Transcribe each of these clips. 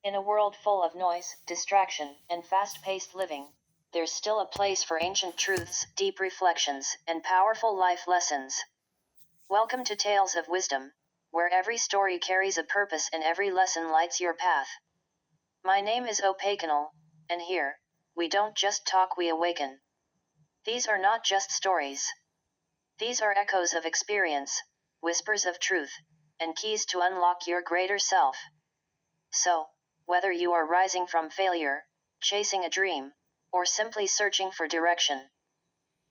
In a world full of noise, distraction, and fast-paced living, there's still a place for ancient truths, deep reflections, and powerful life lessons. Welcome to Tales of Wisdom, where every story carries a purpose and every lesson lights your path. My name is Opacanal, and here, we don't just talk, we awaken. These are not just stories. These are echoes of experience, whispers of truth, and keys to unlock your greater self. So, whether you are rising from failure, chasing a dream, or simply searching for direction,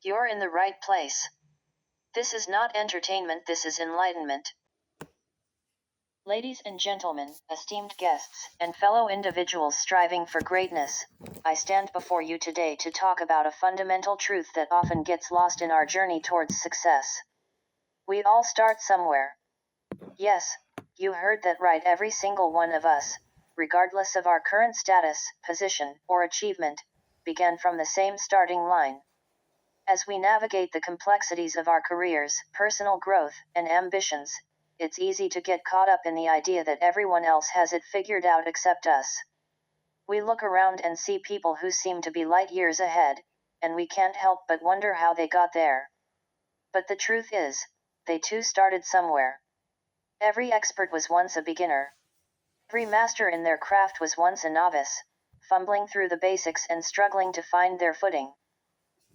you're in the right place. This is not entertainment, this is enlightenment. Ladies and gentlemen, esteemed guests, and fellow individuals striving for greatness, I stand before you today to talk about a fundamental truth that often gets lost in our journey towards success. We all start somewhere. Yes, you heard that right, every single one of us, regardless of our current status, position, or achievement, began from the same starting line. As we navigate the complexities of our careers, personal growth, and ambitions, it's easy to get caught up in the idea that everyone else has it figured out except us. We look around and see people who seem to be light years ahead, and we can't help but wonder how they got there. But the truth is, they too started somewhere. Every expert was once a beginner. Every master in their craft was once a novice, fumbling through the basics and struggling to find their footing.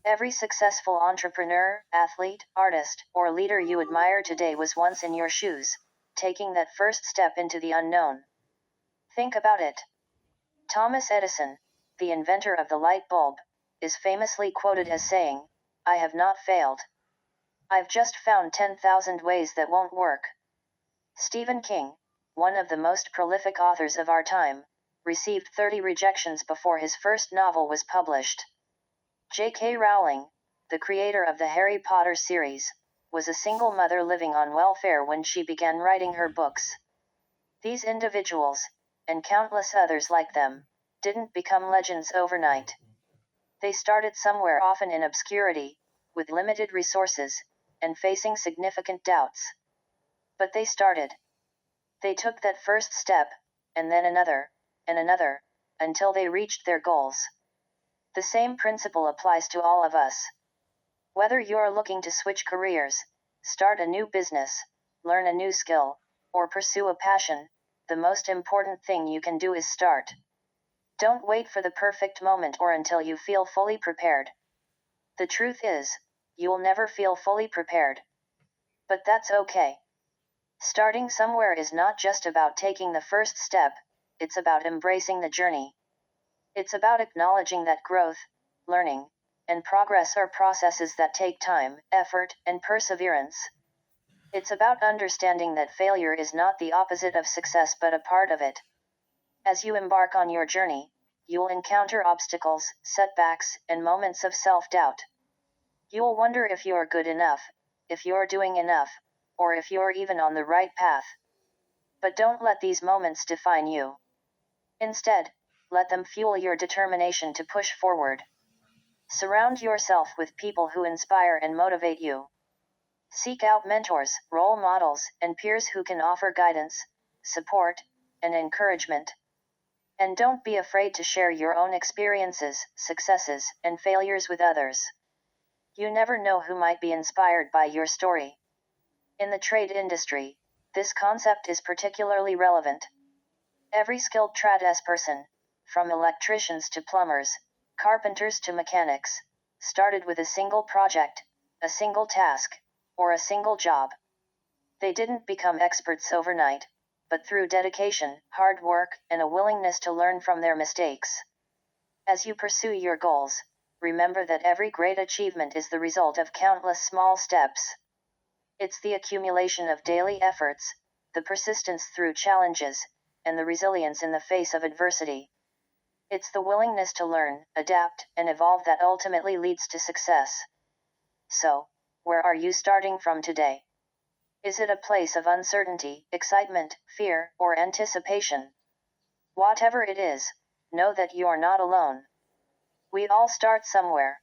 Every successful entrepreneur, athlete, artist, or leader you admire today was once in your shoes, taking that first step into the unknown. Think about it. Thomas Edison, the inventor of the light bulb, is famously quoted as saying, "I have not failed. I've just found 10,000 ways that won't work." Stephen King, one of the most prolific authors of our time, received 30 rejections before his first novel was published. J.K. Rowling, the creator of the Harry Potter series, was a single mother living on welfare when she began writing her books. These individuals, and countless others like them, didn't become legends overnight. They started somewhere, often in obscurity, with limited resources, and facing significant doubts. But they started. They took that first step, and then another, and another, until they reached their goals. The same principle applies to all of us. Whether you're looking to switch careers, start a new business, learn a new skill, or pursue a passion, the most important thing you can do is start. Don't wait for the perfect moment or until you feel fully prepared. The truth is, you'll never feel fully prepared. But that's okay. Starting somewhere is not just about taking the first step, it's about embracing the journey. It's about acknowledging that growth, learning, and progress are processes that take time, effort, and perseverance. It's about understanding that failure is not the opposite of success but a part of it. As you embark on your journey, you'll encounter obstacles, setbacks, and moments of self-doubt. You'll wonder if you're good enough, if you're doing enough, or if you're even on the right path. But don't let these moments define you. Instead, let them fuel your determination to push forward. Surround yourself with people who inspire and motivate you. Seek out mentors, role models, and peers who can offer guidance, support, and encouragement. And don't be afraid to share your own experiences, successes, and failures with others. You never know who might be inspired by your story. In the trade industry, this concept is particularly relevant. Every skilled tradesperson, from electricians to plumbers, carpenters to mechanics, started with a single project, a single task, or a single job. They didn't become experts overnight, but through dedication, hard work, and a willingness to learn from their mistakes. As you pursue your goals, remember that every great achievement is the result of countless small steps. It's the accumulation of daily efforts, the persistence through challenges, and the resilience in the face of adversity. It's the willingness to learn, adapt, and evolve that ultimately leads to success. So, where are you starting from today? Is it a place of uncertainty, excitement, fear, or anticipation? Whatever it is, know that you're not alone. We all start somewhere.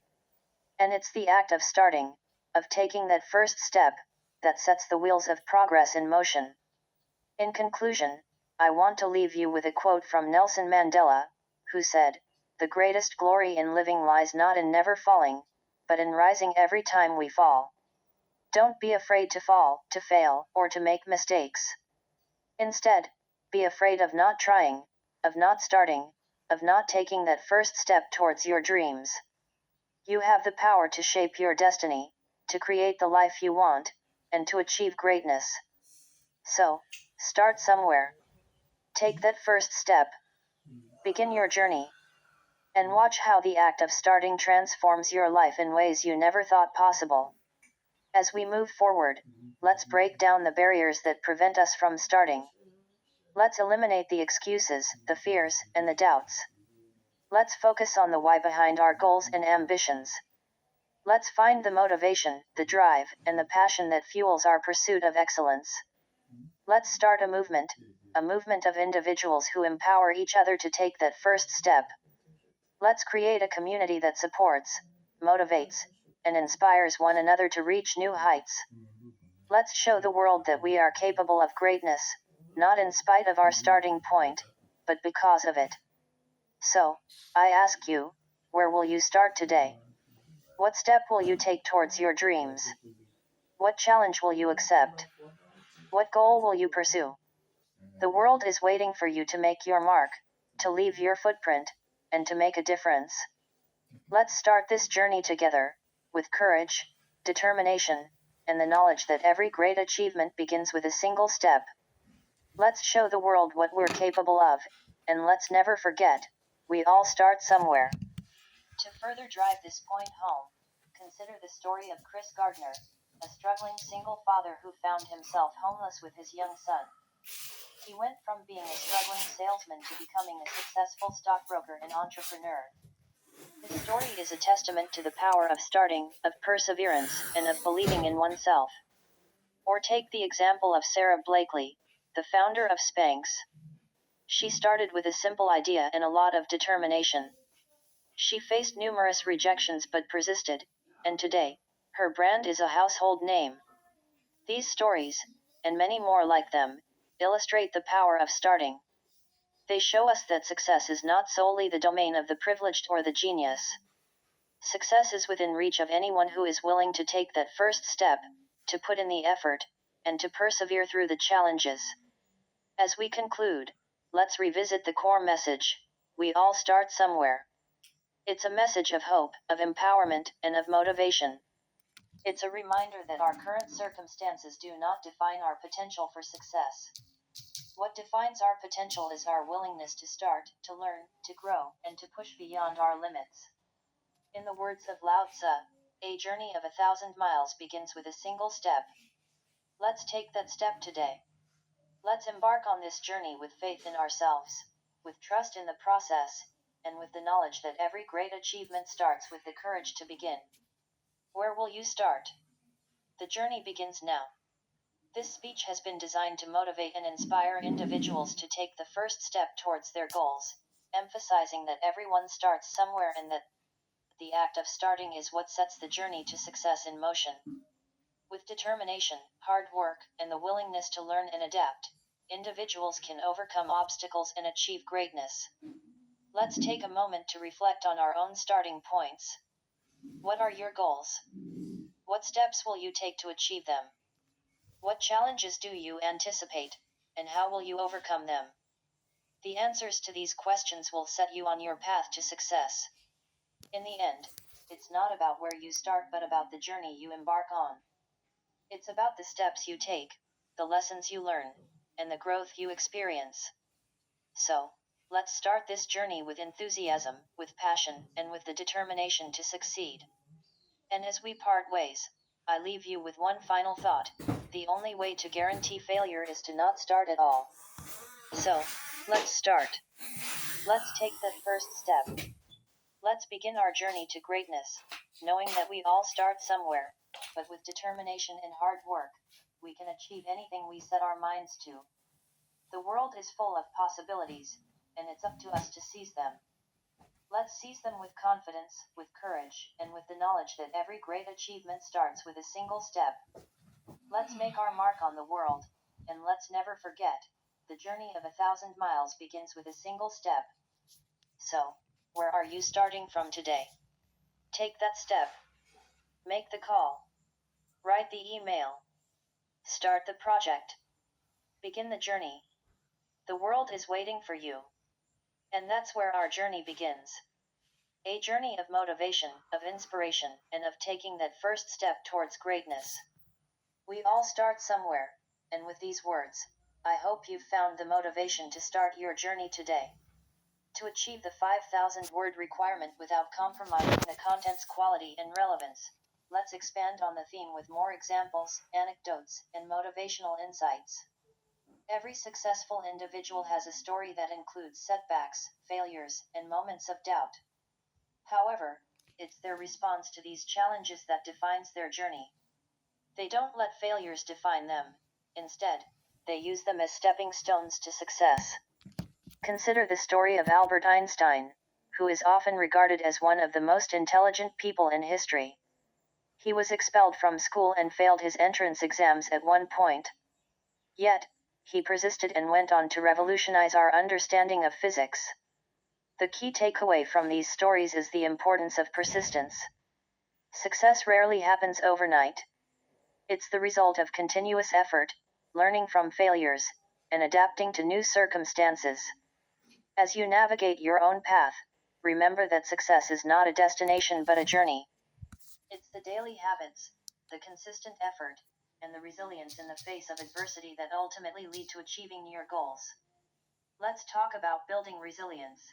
And it's the act of starting, of taking that first step, that sets the wheels of progress in motion. In conclusion, I want to leave you with a quote from Nelson Mandela, who said, "The greatest glory in living lies not in never falling, but in rising every time we fall." Don't be afraid to fall, to fail, or to make mistakes. Instead, be afraid of not trying, of not starting, of not taking that first step towards your dreams. You have the power to shape your destiny, to create the life you want, and to achieve greatness. So, start somewhere. Take that first step. Begin your journey. And watch how the act of starting transforms your life in ways you never thought possible. As we move forward, let's break down the barriers that prevent us from starting. Let's eliminate the excuses, the fears, and the doubts. Let's focus on the why behind our goals and ambitions. Let's find the motivation, the drive, and the passion that fuels our pursuit of excellence. Let's start a movement of individuals who empower each other to take that first step. Let's create a community that supports, motivates, and inspires one another to reach new heights. Let's show the world that we are capable of greatness, not in spite of our starting point, but because of it. So, I ask you, where will you start today? What step will you take towards your dreams? What challenge will you accept? What goal will you pursue? The world is waiting for you to make your mark, to leave your footprint, and to make a difference. Let's start this journey together, with courage, determination, and the knowledge that every great achievement begins with a single step. Let's show the world what we're capable of, and let's never forget, we all start somewhere. To further drive this point home, consider the story of Chris Gardner, a struggling single father who found himself homeless with his young son. He went from being a struggling salesman to becoming a successful stockbroker and entrepreneur. His story is a testament to the power of starting, of perseverance, and of believing in oneself. Or take the example of Sarah Blakely, the founder of Spanx. She started with a simple idea and a lot of determination. She faced numerous rejections but persisted, and today, her brand is a household name. These stories, and many more like them, illustrate the power of starting. They show us that success is not solely the domain of the privileged or the genius. Success is within reach of anyone who is willing to take that first step, to put in the effort, and to persevere through the challenges. As we conclude, let's revisit the core message: we all start somewhere. It's a message of hope, of empowerment, and of motivation. It's a reminder that our current circumstances do not define our potential for success. What defines our potential is our willingness to start, to learn, to grow, and to push beyond our limits. In the words of Lao Tzu, a journey of 1,000 miles begins with a single step. Let's take that step today. Let's embark on this journey with faith in ourselves, with trust in the process, and with the knowledge that every great achievement starts with the courage to begin. Where will you start? The journey begins now. This speech has been designed to motivate and inspire individuals to take the first step towards their goals, emphasizing that everyone starts somewhere and that the act of starting is what sets the journey to success in motion. With determination, hard work, and the willingness to learn and adapt, individuals can overcome obstacles and achieve greatness. Let's take a moment to reflect on our own starting points. What are your goals? What steps will you take to achieve them? What challenges do you anticipate, and how will you overcome them? The answers to these questions will set you on your path to success. In the end, it's not about where you start but about the journey you embark on. It's about the steps you take, the lessons you learn, and the growth you experience. So, let's start this journey with enthusiasm, with passion, and with the determination to succeed. And as we part ways, I leave you with one final thought: the only way to guarantee failure is to not start at all. So, let's start. Let's take that first step. Let's begin our journey to greatness, knowing that we all start somewhere, but with determination and hard work, we can achieve anything we set our minds to. The world is full of possibilities, and it's up to us to seize them. Let's seize them with confidence, with courage, and with the knowledge that every great achievement starts with a single step. Let's make our mark on the world, and let's never forget, The journey of 1,000 miles begins with a single step. So, where are you starting from today? Take that step. Make the call. Write the email. Start the project. Begin the journey. The world is waiting for you. And that's where our journey begins. A journey of motivation, of inspiration, and of taking that first step towards greatness. We all start somewhere, and with these words, I hope you've found the motivation to start your journey today. To achieve the 5,000 word requirement without compromising the content's quality and relevance, let's expand on the theme with more examples, anecdotes, and motivational insights. Every successful individual has a story that includes setbacks, failures, and moments of doubt. However, it's their response to these challenges that defines their journey. They don't let failures define them. Instead, they use them as stepping stones to success. Consider the story of Albert Einstein, who is often regarded as one of the most intelligent people in history. He was expelled from school and failed his entrance exams at one point. Yet, he persisted and went on to revolutionize our understanding of physics. The key takeaway from these stories is the importance of persistence. Success rarely happens overnight. It's the result of continuous effort, learning from failures, and adapting to new circumstances. As you navigate your own path, remember that success is not a destination but a journey. It's the daily habits, the consistent effort, and the resilience in the face of adversity that ultimately lead to achieving your goals. Let's talk about building resilience.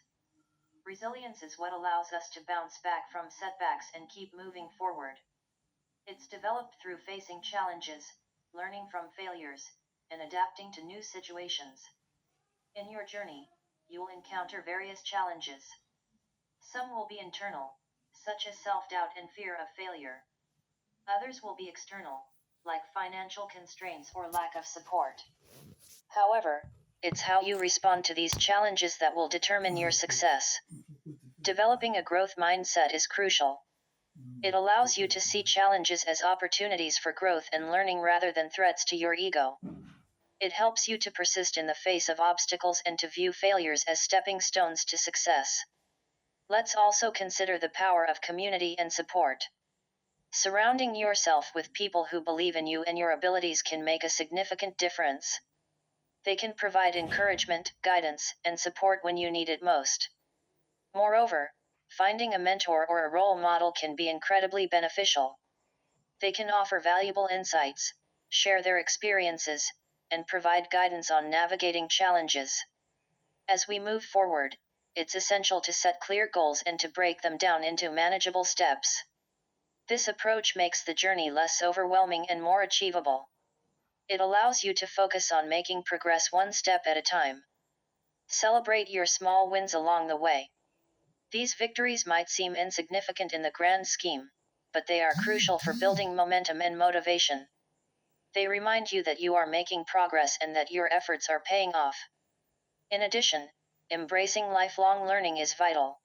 Resilience is what allows us to bounce back from setbacks and keep moving forward. It's developed through facing challenges, learning from failures, and adapting to new situations. In your journey, you will encounter various challenges. Some will be internal, such as self-doubt and fear of failure. Others will be external, like financial constraints or lack of support. However, it's how you respond to these challenges that will determine your success. Developing a growth mindset is crucial. It allows you to see challenges as opportunities for growth and learning rather than threats to your ego. It helps you to persist in the face of obstacles and to view failures as stepping stones to success. Let's also consider the power of community and support. Surrounding yourself with people who believe in you and your abilities can make a significant difference. They can provide encouragement, guidance, and support when you need it most. Moreover, finding a mentor or a role model can be incredibly beneficial. They can offer valuable insights, share their experiences, and provide guidance on navigating challenges. As we move forward, it's essential to set clear goals and to break them down into manageable steps. This approach makes the journey less overwhelming and more achievable. It allows you to focus on making progress one step at a time. Celebrate your small wins along the way. These victories might seem insignificant in the grand scheme, but they are crucial for building momentum and motivation. They remind you that you are making progress and that your efforts are paying off. In addition, embracing lifelong learning is vital.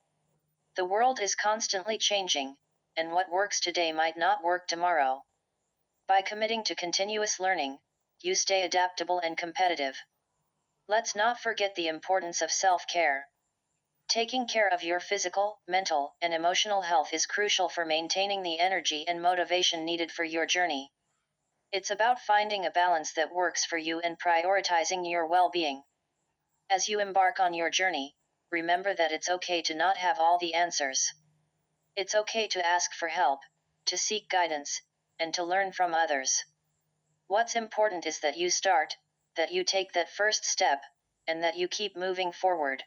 The world is constantly changing, and what works today might not work tomorrow. By committing to continuous learning, you stay adaptable and competitive. Let's not forget the importance of self-care. Taking care of your physical, mental, and emotional health is crucial for maintaining the energy and motivation needed for your journey. It's about finding a balance that works for you and prioritizing your well-being. As you embark on your journey, remember that it's okay to not have all the answers. It's okay to ask for help, to seek guidance, and to learn from others. What's important is that you start, that you take that first step, and that you keep moving forward.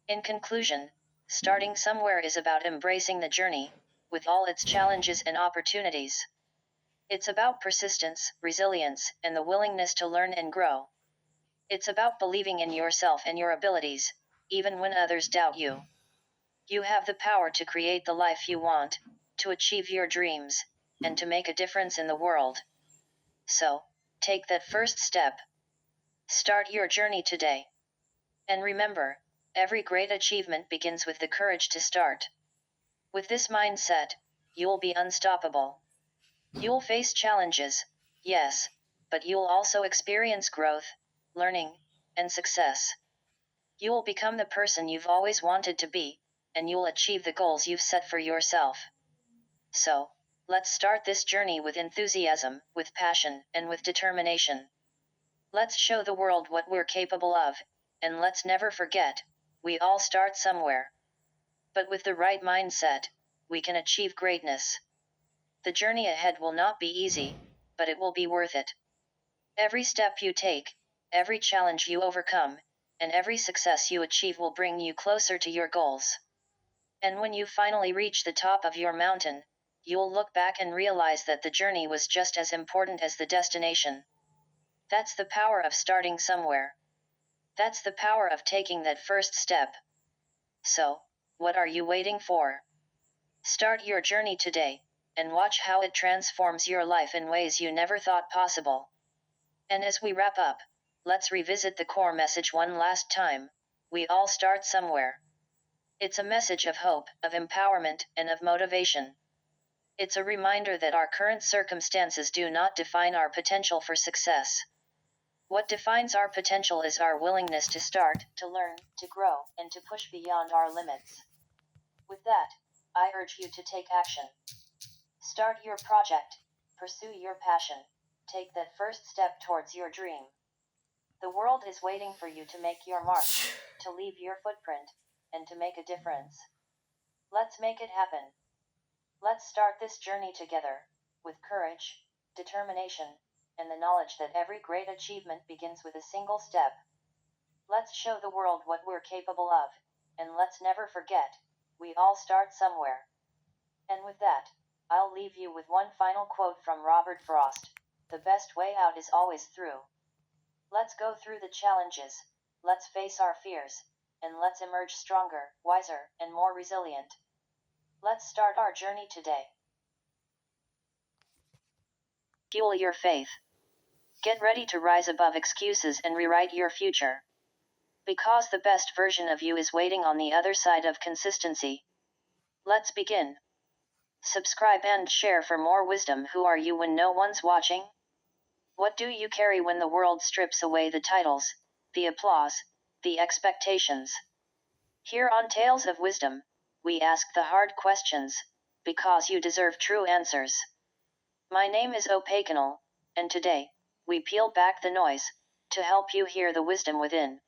In conclusion, starting somewhere is about embracing the journey, with all its challenges and opportunities. It's about persistence, resilience, and the willingness to learn and grow. It's about believing in yourself and your abilities, even when others doubt you. You have the power to create the life you want, to achieve your dreams, and to make a difference in the world. So, take that first step. Start your journey today. And remember, every great achievement begins with the courage to start. With this mindset, you'll be unstoppable. You'll face challenges, yes, but you'll also experience growth, learning, and success. You will become the person you've always wanted to be, and you'll achieve the goals you've set for yourself. So, let's start this journey with enthusiasm, with passion, and with determination. Let's show the world what we're capable of, and let's never forget, we all start somewhere. But with the right mindset, we can achieve greatness. The journey ahead will not be easy, but it will be worth it. Every step you take, every challenge you overcome, and every success you achieve will bring you closer to your goals. And when you finally reach the top of your mountain, you'll look back and realize that the journey was just as important as the destination. That's the power of starting somewhere. That's the power of taking that first step. So, what are you waiting for? Start your journey today, and watch how it transforms your life in ways you never thought possible. And as we wrap up, let's revisit the core message one last time. We all start somewhere. It's a message of hope, of empowerment, and of motivation. It's a reminder that our current circumstances do not define our potential for success. What defines our potential is our willingness to start, to learn, to grow, and to push beyond our limits. With that, I urge you to take action. Start your project, pursue your passion, take that first step towards your dream. The world is waiting for you to make your mark, to leave your footprint, and to make a difference. Let's make it happen. Let's start this journey together, with courage, determination, and the knowledge that every great achievement begins with a single step. Let's show the world what we're capable of, and let's never forget, we all start somewhere. And with that, I'll leave you with one final quote from Robert Frost: "The best way out is always through." Let's go through the challenges, let's face our fears, and let's emerge stronger, wiser, and more resilient. Let's start our journey today. Fuel your faith. Get ready to rise above excuses and rewrite your future. Because the best version of you is waiting on the other side of consistency. Let's begin. Subscribe and share for more wisdom. Who are you when no one's watching? What do you carry when the world strips away the titles, the applause, the expectations? Here on Tales of Wisdom, we ask the hard questions, because you deserve true answers. My name is Opacanal, and today, we peel back the noise, to help you hear the wisdom within.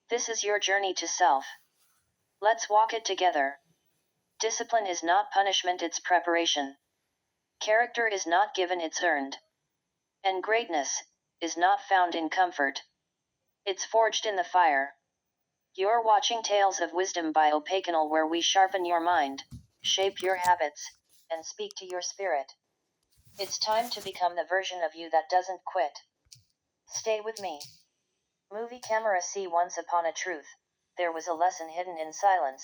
This is your journey to self. Let's walk it together. Discipline is not punishment, it's preparation. Character is not given, it's earned. And greatness is not found in comfort. It's forged in the fire. You're watching Tales of Wisdom by Opacanal, where we sharpen your mind, shape your habits, and speak to your spirit. It's time to become the version of you that doesn't quit. Stay with me. Movie camera. See, once upon a truth, there was a lesson hidden in silence,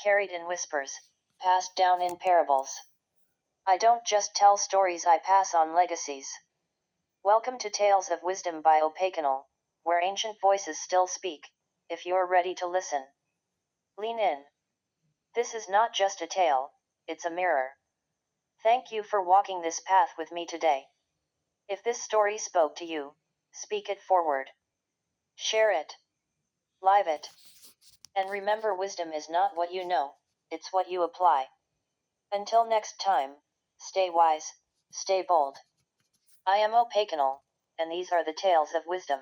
carried in whispers, passed down in parables. I don't just tell stories, I pass on legacies. Welcome to Tales of Wisdom by Opacanal, where ancient voices still speak, if you're ready to listen. Lean in. This is not just a tale, it's a mirror. Thank you for walking this path with me today. If this story spoke to you, speak it forward. Share it. Live it. And remember, wisdom is not what you know, it's what you apply. Until next time, stay wise, stay bold. I am Opacanal, and these are the Tales of Wisdom.